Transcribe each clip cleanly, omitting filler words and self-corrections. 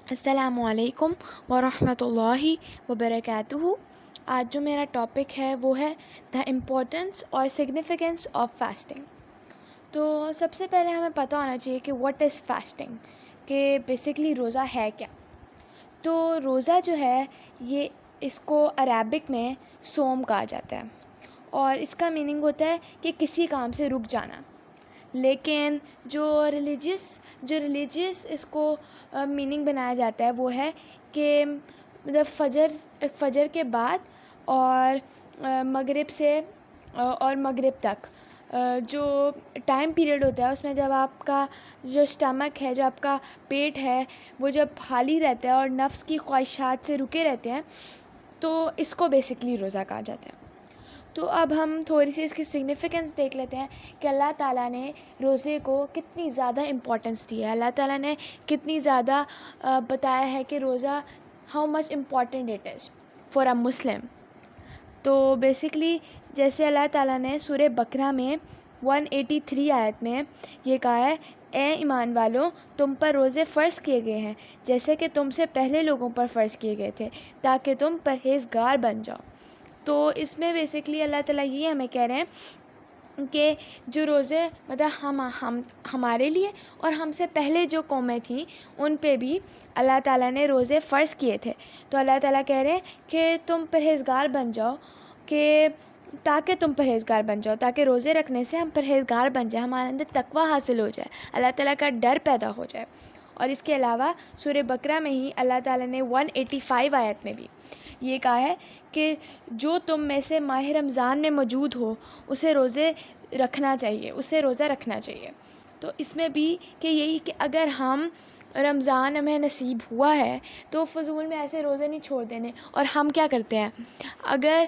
السلام علیکم ورحمۃ اللہ وبرکاتہ۔ آج جو میرا ٹاپک ہے وہ ہے دا امپورٹنس اور سگنیفیکنس آف فاسٹنگ۔ تو سب سے پہلے ہمیں پتہ ہونا چاہیے کہ واٹ از فاسٹنگ، کہ بیسکلی روزہ ہے کیا۔ تو روزہ جو ہے یہ اس کو عربک میں صوم کہا جاتا ہے، اور اس کا میننگ ہوتا ہے کہ کسی کام سے رک جانا۔ لیکن جو ریلیجیس اس کو میننگ بنایا جاتا ہے وہ ہے کہ فجر کے بعد اور مغرب تک جو ٹائم پیریڈ ہوتا ہے اس میں جب آپ کا جو اسٹمک ہے، جو آپ کا پیٹ ہے، وہ جب خالی رہتا ہے اور نفس کی خواہشات سے رکے رہتے ہیں، تو اس کو بیسکلی روزہ کہا جاتا ہے۔ تو اب ہم تھوڑی سی اس کی سگنیفیکنس دیکھ لیتے ہیں کہ اللہ تعالیٰ نے روزے کو کتنی زیادہ امپورٹنس دی ہے۔ اللہ تعالیٰ نے کتنی زیادہ بتایا ہے کہ روزہ how much important it is for a Muslim. تو بیسکلی جیسے اللہ تعالیٰ نے سورہ بقرہ میں 183 آیت میں یہ کہا ہے، اے ایمان والو، تم پر روزے فرض کیے گئے ہیں جیسے کہ تم سے پہلے لوگوں پر فرض کیے گئے تھے، تاکہ تم پرہیزگار بن جاؤ۔ تو اس میں بیسکلی اللہ تعالیٰ یہ ہمیں کہہ رہے ہیں کہ جو روزے مطلب ہمارے لیے اور ہم سے پہلے جو قومیں تھیں ان پہ بھی اللہ تعالیٰ نے روزے فرض کیے تھے۔ تو اللہ تعالیٰ کہہ رہے ہیں کہ تم پرہیزگار بن جاؤ، کہ تاکہ تم پرہیزگار بن جاؤ، تاکہ روزے رکھنے سے ہم پرہیزگار بن جائیں، ہمارے اندر تقویٰ حاصل ہو جائے، اللہ تعالیٰ کا ڈر پیدا ہو جائے۔ اور اس کے علاوہ سورہ بقرہ میں ہی اللہ تعالیٰ نے 185 آیت میں بھی یہ کہا ہے کہ جو تم میں سے ماہ رمضان میں موجود ہو اسے روزہ رکھنا چاہیے۔ تو اس میں بھی کہ یہی کہ اگر ہم رمضان ہمیں نصیب ہوا ہے تو فضول میں ایسے روزے نہیں چھوڑ دینے۔ اور ہم کیا کرتے ہیں، اگر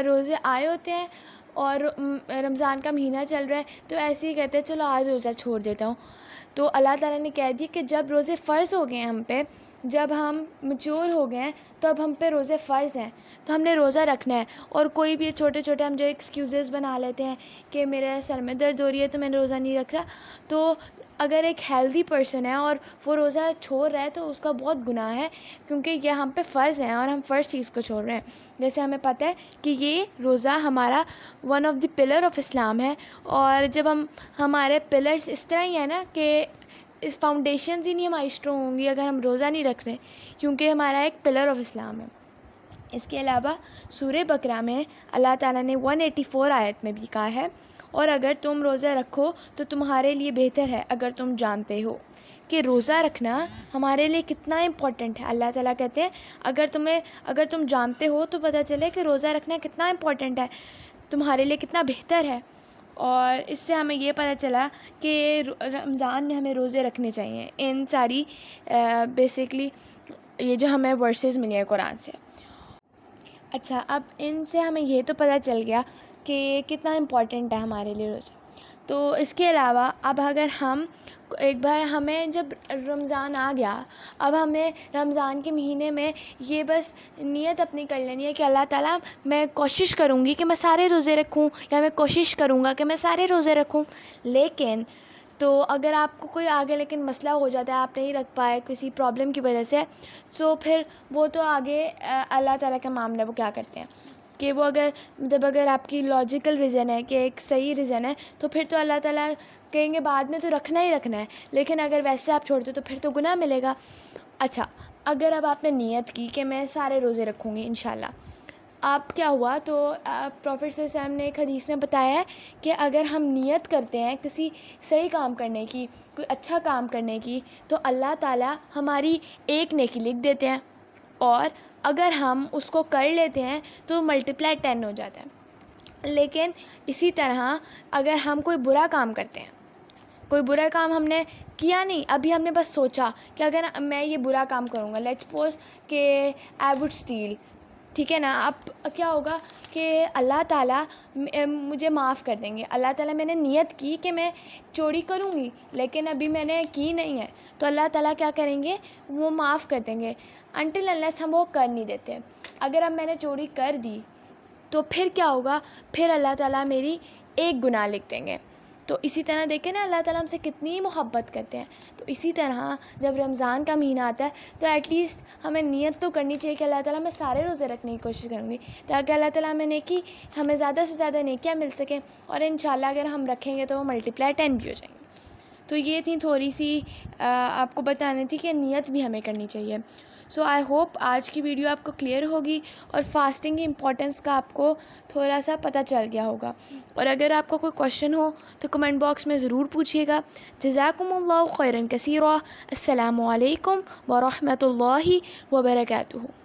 روزے آئے ہوتے ہیں اور رمضان کا مہینہ چل رہا ہے تو ایسے ہی کہتے ہیں چلو آج روزہ چھوڑ دیتا ہوں۔ تو اللہ تعالیٰ نے کہہ دیا کہ جب روزے فرض ہو گئے ہیں ہم پہ، جب ہم میچور ہو گئے ہیں تب ہم پہ روزے فرض ہیں، تو ہم نے روزہ رکھنا ہے۔ اور کوئی بھی چھوٹے چھوٹے ہم جو ایکسکیوزز بنا لیتے ہیں کہ میرے سر میں درد ہو رہی ہے تو میں نے روزہ نہیں رکھ رہا، تو اگر ایک ہیلدی پرسن ہے اور وہ روزہ چھوڑ رہا ہے تو اس کا بہت گناہ ہے، کیونکہ یہ ہم پہ فرض ہیں اور ہم فرض چیز کو چھوڑ رہے ہیں۔ جیسے ہمیں پتہ ہے کہ یہ روزہ ہمارا one of the pillar of اسلام ہے، اور جب ہمارے پلرز اس طرح ہی ہیں نا کہ اس فاؤنڈیشنز ہی نہیں ہماری اسٹرانگ ہوں گی اگر ہم روزہ نہیں رکھ رہے، کیونکہ ہمارا ایک پلر آف اسلام ہے۔ اس کے علاوہ سورہ بقرہ میں اللہ تعالیٰ نے 184 آیت میں بھی کہا ہے، اور اگر تم روزہ رکھو تو تمہارے لیے بہتر ہے اگر تم جانتے ہو کہ روزہ رکھنا ہمارے لیے کتنا امپورٹنٹ ہے۔ اللہ تعالیٰ کہتے ہیں اگر تم جانتے ہو تو پتہ چلے کہ روزہ رکھنا کتنا امپورٹنٹ ہے، تمہارے لیے کتنا بہتر ہے۔ اور اس سے ہمیں یہ پتہ چلا کہ رمضان میں ہمیں روزے رکھنے چاہیے۔ ان ساری بیسکلی یہ جو ہمیں ورسز ملی ہے قرآن سے۔ اچھا، اب ان سے ہمیں یہ تو پتہ چل گیا کہ کتنا امپورٹنٹ ہے ہمارے لیے روزہ۔ تو اس کے علاوہ اب اگر ایک بار ہمیں جب رمضان آ گیا، اب ہمیں رمضان کے مہینے میں یہ بس نیت اپنی کر لینی ہے کہ اللہ تعالیٰ میں کوشش کروں گی کہ میں سارے روزے رکھوں، یا میں کوشش کروں گا کہ میں سارے روزے رکھوں۔ لیکن تو اگر آپ کو کوئی آگے لیکن مسئلہ ہو جاتا ہے، آپ نہیں رکھ پائے کسی پرابلم کی وجہ سے، تو پھر وہ تو آگے اللہ تعالیٰ کا معاملہ وہ کیا کرتے ہیں کہ وہ اگر آپ کی لاجیکل ریزن ہے کہ ایک صحیح ریزن ہے تو پھر تو اللہ تعالیٰ کہیں گے بعد میں تو رکھنا ہی رکھنا ہے، لیکن اگر ویسے آپ چھوڑ دو تو پھر تو گناہ ملے گا۔ اچھا، اگر اب آپ نے نیت کی کہ میں سارے روزے رکھوں گی انشاءاللہ، آپ کیا ہوا تو پروفٹ صلی اللہ علیہ وسلم نے ایک حدیث میں بتایا ہے کہ اگر ہم نیت کرتے ہیں کسی صحیح کام کرنے کی، کوئی اچھا کام کرنے کی، تو اللہ تعالیٰ ہماری ایک نیکی لکھ دیتے ہیں، اور اگر ہم اس کو کر لیتے ہیں تو ملٹیپلائی 10 ہو جاتا ہے۔ لیکن اسی طرح اگر ہم کوئی برا کام کرتے ہیں، کوئی برا کام ہم نے کیا نہیں، ابھی ہم نے بس سوچا کہ اگر میں یہ برا کام کروں گا، لیٹس سپوز کہ آئی وڈ اسٹیل، ٹھیک ہے نا، اب کیا ہوگا کہ اللہ تعالیٰ مجھے معاف کر دیں گے۔ اللہ تعالیٰ میں نے نیت کی کہ میں چوری کروں گی لیکن ابھی میں نے کی نہیں ہے، تو اللہ تعالیٰ کیا کریں گے، وہ معاف کر دیں گے انٹل انلیس ہم وہ کر نہیں دیتے۔ اگر اب میں نے چوری کر دی تو پھر کیا ہوگا، پھر اللہ تعالیٰ میری ایک گناہ لکھ دیں گے۔ تو اسی طرح دیکھیں نا اللہ تعالیٰ ہم سے کتنی محبت کرتے ہیں. تو اسی طرح جب رمضان کا مہینہ آتا ہے تو ایٹ لیسٹ ہمیں نیت تو کرنی چاہیے کہ اللہ تعالیٰ میں سارے روزے رکھنے کی کوشش کروں گی تاکہ اللہ تعالیٰ ہمیں زیادہ سے زیادہ نیکیاں مل سکیں, اور انشاءاللہ اگر ہم رکھیں گے تو وہ ملٹیپلائی 10 بھی ہو جائیں گے. تو یہ تھی تھوڑی سی آپ کو بتانی تھی کہ نیت بھی ہمیں کرنی چاہیے. سو آئی ہوپ آج کی ویڈیو آپ کو کلیئر ہوگی اور فاسٹنگ کی امپورٹنس کا آپ کو تھوڑا سا پتہ چل گیا ہوگا. اور اگر آپ کو کوئی کویشچن ہو تو کمنٹ باکس میں ضرور پوچھیے گا. جزاکم اللہ خیرا کثیرا. السلام علیکم ورحمۃ اللہ وبرکاتہ.